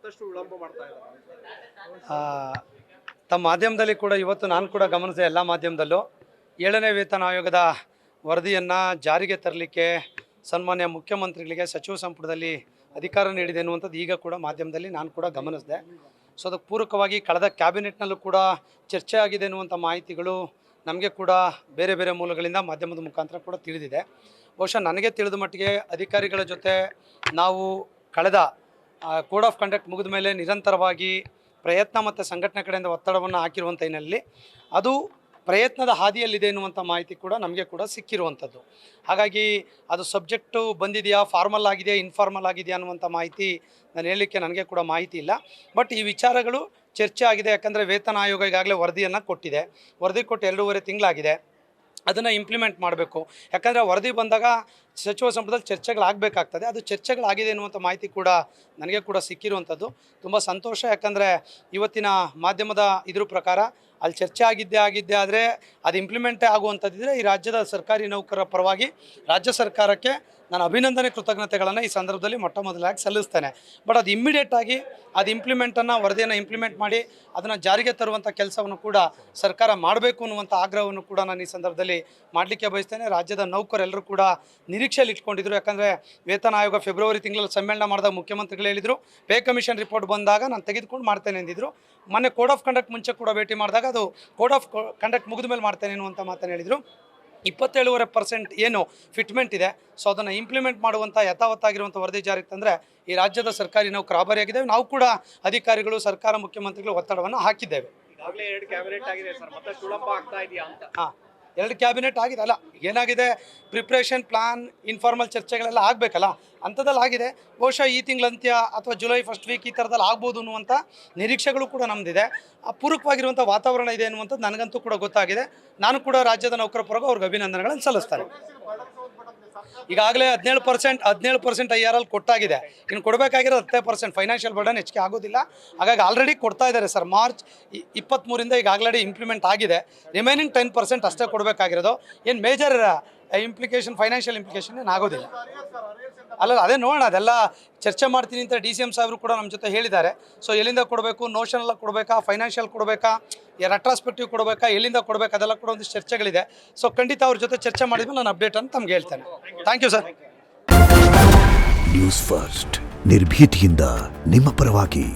ಮತ್ತಷ್ಟು ವಿಳಂಬ ಮಾಡ್ತಾ ಇದ್ದಾರೆ. ತಮ್ಮ ಮಾಧ್ಯಮದಲ್ಲಿ ಕೂಡ ಇವತ್ತು ನಾನು ಕೂಡ ಗಮನಿಸಿದೆ, ಎಲ್ಲ ಮಾಧ್ಯಮದಲ್ಲೂ 7ನೇ ವೇತನ ಆಯೋಗದ ವರದಿಯನ್ನು ಜಾರಿಗೆ ತರಲಿಕ್ಕೆ ಸನ್ಮಾನ್ಯ ಮುಖ್ಯಮಂತ್ರಿಗಳಿಗೆ ಸಚಿವ ಸಂಪುಟದಲ್ಲಿ ಅಧಿಕಾರ ನೀಡಿದೆ ಅನ್ನುವಂಥದ್ದು ಈಗ ಕೂಡ ಮಾಧ್ಯಮದಲ್ಲಿ ನಾನು ಕೂಡ ಗಮನಿಸಿದೆ. ಸೊ ಅದಕ್ಕೆ ಪೂರಕವಾಗಿ ಕಳೆದ ಕ್ಯಾಬಿನೆಟ್ನಲ್ಲೂ ಕೂಡ ಚರ್ಚೆ ಆಗಿದೆ ಅನ್ನುವಂಥ ಮಾಹಿತಿಗಳು ನಮಗೆ ಕೂಡ ಬೇರೆ ಬೇರೆ ಮೂಲಗಳಿಂದ ಮಾಧ್ಯಮದ ಮುಖಾಂತರ ಕೂಡ ತಿಳಿದಿದೆ. ಬಹುಶಃ ನನಗೆ ತಿಳಿದ ಮಟ್ಟಿಗೆ ಅಧಿಕಾರಿಗಳ ಜೊತೆ ನಾವು ಕಳೆದ ಕೋಡ್ ಆಫ್ ಕಂಡಕ್ಟ್ ಮುಗಿದ ಮೇಲೆ ನಿರಂತರವಾಗಿ ಪ್ರಯತ್ನ ಮತ್ತು ಸಂಘಟನೆ ಕಡೆಯಿಂದ ಒತ್ತಡವನ್ನು ಹಾಕಿರುವಂಥ ಹಿನ್ನೆಲೆಯಲ್ಲಿ ಅದು ಪ್ರಯತ್ನದ ಹಾದಿಯಲ್ಲಿದೆ ಎನ್ನುವಂಥ ಮಾಹಿತಿ ಕೂಡ ನಮಗೆ ಕೂಡ ಸಿಕ್ಕಿರುವಂಥದ್ದು. ಹಾಗಾಗಿ ಅದು ಸಬ್ಜೆಕ್ಟು ಬಂದಿದೆಯಾ, ಫಾರ್ಮಲ್ ಆಗಿದೆಯಾ, ಇನ್ಫಾರ್ಮಲ್ ಆಗಿದೆಯಾ ಅನ್ನುವಂಥ ಮಾಹಿತಿ ನಾನು ಹೇಳಲಿಕ್ಕೆ ನನಗೆ ಕೂಡ ಮಾಹಿತಿ ಇಲ್ಲ. ಬಟ್ ಈ ವಿಚಾರಗಳು ಚರ್ಚೆ ಆಗಿದೆ. ಯಾಕಂದರೆ ವೇತನ ಆಯೋಗ ಈಗಾಗಲೇ ವರದಿಯನ್ನು ಕೊಟ್ಟಿದೆ. ವರದಿ ಕೊಟ್ಟು 2.5 ತಿಂಗಳಾಗಿದೆ. ಅದನ್ನು ಇಂಪ್ಲಿಮೆಂಟ್ ಮಾಡಬೇಕು. ಯಾಕಂದರೆ ವರದಿ ಬಂದಾಗ ಸಚಿವ ಸಂಪುಟದಲ್ಲಿ ಚರ್ಚೆಗಳಾಗಬೇಕಾಗ್ತದೆ. ಅದು ಚರ್ಚೆಗಳಾಗಿದೆ ಎನ್ನುವಂಥ ಮಾಹಿತಿ ಕೂಡ ನನಗೆ ಕೂಡ ಸಿಕ್ಕಿರುವಂಥದ್ದು. ತುಂಬ ಸಂತೋಷ. ಯಾಕಂದರೆ ಇವತ್ತಿನ ಮಾಧ್ಯಮದ ಇದ್ರ ಪ್ರಕಾರ ಅಲ್ಲಿ ಚರ್ಚೆ ಆಗಿದ್ದೇ ಆದರೆ ಅದು ಇಂಪ್ಲಿಮೆಂಟೇ ಆಗುವಂಥದ್ದಿದ್ರೆ ಈ ರಾಜ್ಯದ ಸರ್ಕಾರಿ ನೌಕರರ ಪರವಾಗಿ ರಾಜ್ಯ ಸರ್ಕಾರಕ್ಕೆ ನಾನು ಅಭಿನಂದನೆ, ಕೃತಜ್ಞತೆಗಳನ್ನು ಈ ಸಂದರ್ಭದಲ್ಲಿ ಮೊಟ್ಟ ಮೊದಲಾಗಿ ಸಲ್ಲಿಸ್ತೇನೆ. ಬಟ್ ಅದು ಇಮ್ಮಿಡಿಯೇಟಾಗಿ ಅದು ವರದಿಯನ್ನು ಇಂಪ್ಲಿಮೆಂಟ್ ಮಾಡಿ ಅದನ್ನು ಜಾರಿಗೆ ತರುವಂಥ ಕೆಲಸವನ್ನು ಕೂಡ ಸರ್ಕಾರ ಮಾಡಬೇಕು ಅನ್ನುವಂಥ ಆಗ್ರಹವನ್ನು ಕೂಡ ನಾನು ಈ ಸಂದರ್ಭದಲ್ಲಿ ಮಾಡಲಿಕ್ಕೆ ಬಯಸ್ತೇನೆ. ರಾಜ್ಯದ ನೌಕರೆಲ್ಲರೂ ಕೂಡ ನಿರೀಕ್ಷೆಯಲ್ಲಿ ಇಟ್ಕೊಂಡಿದ್ರು. ಯಾಕಂದರೆ ವೇತನ ಆಯೋಗ ಫೆಬ್ರವರಿ ತಿಂಗಳಲ್ಲಿ ಸಮ್ಮೇಳನ ಮಾಡಿದಾಗ ಮುಖ್ಯಮಂತ್ರಿಗಳು ಹೇಳಿದರು, ಪೇ ಕಮಿಷನ್ ರಿಪೋರ್ಟ್ ಬಂದಾಗ ನಾನು ತೆಗೆದುಕೊಂಡು ಮಾಡ್ತೇನೆ ಎಂದಿದ್ರು. ಮೊನ್ನೆ ಕೋಡ್ ಆಫ್ ಕಂಡಕ್ಟ್ ಮುಂಚೆ ಕೂಡ ಭೇಟಿ ಮಾಡಿದಾಗ ಅದು ಕೋಡ್ ಆಫ್ ಕಂಡಕ್ಟ್ ಮುಗಿದ ಮೇಲೆ ಮಾಡ್ತೇನೆ ಅನ್ನುವಂಥ ಮಾತನ್ನು ಹೇಳಿದರು. 27.5% ಏನು ಫಿಟ್ಮೆಂಟ್ ಇದೆ, ಸೊ ಅದನ್ನು ಇಂಪ್ಲಿಮೆಂಟ್ ಮಾಡುವಂಥ ಯಥಾವತ್ತಾಗಿರುವಂಥ ವರದಿ ಜಾರಿಗೆ ತಂದರೆ ಈ ರಾಜ್ಯದ ಸರ್ಕಾರಿ ನೌಕರು ಆಭಾರಿಯಾಗಿದ್ದೇವೆ. ನಾವು ಕೂಡ ಅಧಿಕಾರಿಗಳು, ಸರ್ಕಾರ, ಮುಖ್ಯಮಂತ್ರಿಗಳು ಒತ್ತಡವನ್ನು ಹಾಕಿದ್ದೇವೆ. ಈಗಾಗಲೇ 2 ಕ್ಯಾಬಿನೆಟ್ ಆಗಿದೆ ಸರ್, ಮತ್ತಷ್ಟು ವಿಳಂಬ ಆಗ್ತಾ ಇದೆಯಾ ಅಂತ? 2 ಕ್ಯಾಬಿನೆಟ್ ಆಗಿದೆ. ಅಲ್ಲ, ಏನಾಗಿದೆ, ಪ್ರಿಪ್ರೇಷನ್ ಪ್ಲಾನ್, ಇನ್ಫಾರ್ಮಲ್ ಚರ್ಚೆಗಳೆಲ್ಲ ಆಗಬೇಕಲ್ಲ, ಅಂಥದ್ದಲ್ಲಿ ಆಗಿದೆ. ಬಹುಶಃ ಈ ತಿಂಗಳಂತ್ಯ ಅಥವಾ ಜುಲೈ ಫಸ್ಟ್ ವೀಕ್ ಈ ಥರದಲ್ಲಿ ಆಗ್ಬೋದು ಅನ್ನುವಂಥ ನಿರೀಕ್ಷೆಗಳು ಕೂಡ ನಮ್ಮದಿದೆ. ಪೂರಕವಾಗಿರುವಂಥ ವಾತಾವರಣ ಇದೆ ಅನ್ನುವಂಥದ್ದು ನನಗಂತೂ ಕೂಡ ಗೊತ್ತಾಗಿದೆ. ನಾನು ಕೂಡ ರಾಜ್ಯದ ನೌಕರ ಪರವಾಗಿ ಅವ್ರಿಗೆ ಅಭಿನಂದನೆಗಳನ್ನು ಸಲ್ಲಿಸ್ತಾರೆ. ಈಗಾಗಲೇ 17% IRL ಕೊಟ್ಟಾಗಿದೆ. ಇನ್ನು ಕೊಡಬೇಕಾಗಿರೋ 10% ಫೈನಾನ್ಷಿಯಲ್ ಬರ್ಡನ್ ಹೆಚ್ಚಿಗೆ ಆಗೋದಿಲ್ಲ. ಹಾಗಾಗಿ ಆಲ್ರೆಡಿ ಕೊಡ್ತಾ ಇದ್ದಾರೆ ಸರ್. ಮಾರ್ಚ್ 23ರಿಂದ ಈಗ ಆಲ್ರೆಡಿ ಇಂಪ್ಲಿಮೆಂಟ್ ಆಗಿದೆ. ರಿಮೈನಿಂಗ್ 10% ಅಷ್ಟೇ ಕೊಡಬೇಕಾಗಿರೋದು. ಏನು ಮೇಜರ್ ಇಂಪ್ಲಿಕೇಶನ್, ಫೈನಾನ್ಷಿಯಲ್ ಇಂಪ್ಲಿಕೇಶನ್ ಏನು ಆಗೋದಿಲ್ಲ. ಅಲ್ಲ, ಅದೇ ನೋಡೋಣ, ಅದೆಲ್ಲ ಚರ್ಚೆ ಮಾಡ್ತೀನಿ ಅಂತ DCM ಸಾಹೇಬರು ಕೂಡ ನಮ್ಮ ಜೊತೆ ಹೇಳಿದ್ದಾರೆ. ಸೊ ಎಲ್ಲಿಂದ ಕೊಡಬೇಕು, ನೋಷನಲ್ಲ ಕೊಡಬೇಕಾ, ಫೈನಾನ್ಷಿಯಲ್ ಕೊಡಬೇಕಾ, ರೆಟ್ರಾಸ್ಪೆಕ್ಟಿವ್ ಕೊಡಬೇಕಾ, ಎಲ್ಲಿಂದ ಕೊಡಬೇಕು, ಅದೆಲ್ಲ ಕೂಡ ಒಂದಿಷ್ಟು ಚರ್ಚೆಗಳಿದೆ. ಸೊ ಖಂಡಿತ ಅವ್ರ ಜೊತೆ ಚರ್ಚೆ ಮಾಡಿದ್ಮೇಲೆ ನಾನು ಅಪ್ಡೇಟ್ ಅಂತ ತಮ್ಗೆ ಹೇಳ್ತೇನೆ. Thank you sir. News First, ನಿರ್ಭೀತಿಯಿಂದ ನಿಮ್ಮ ಪರವಾಗಿ.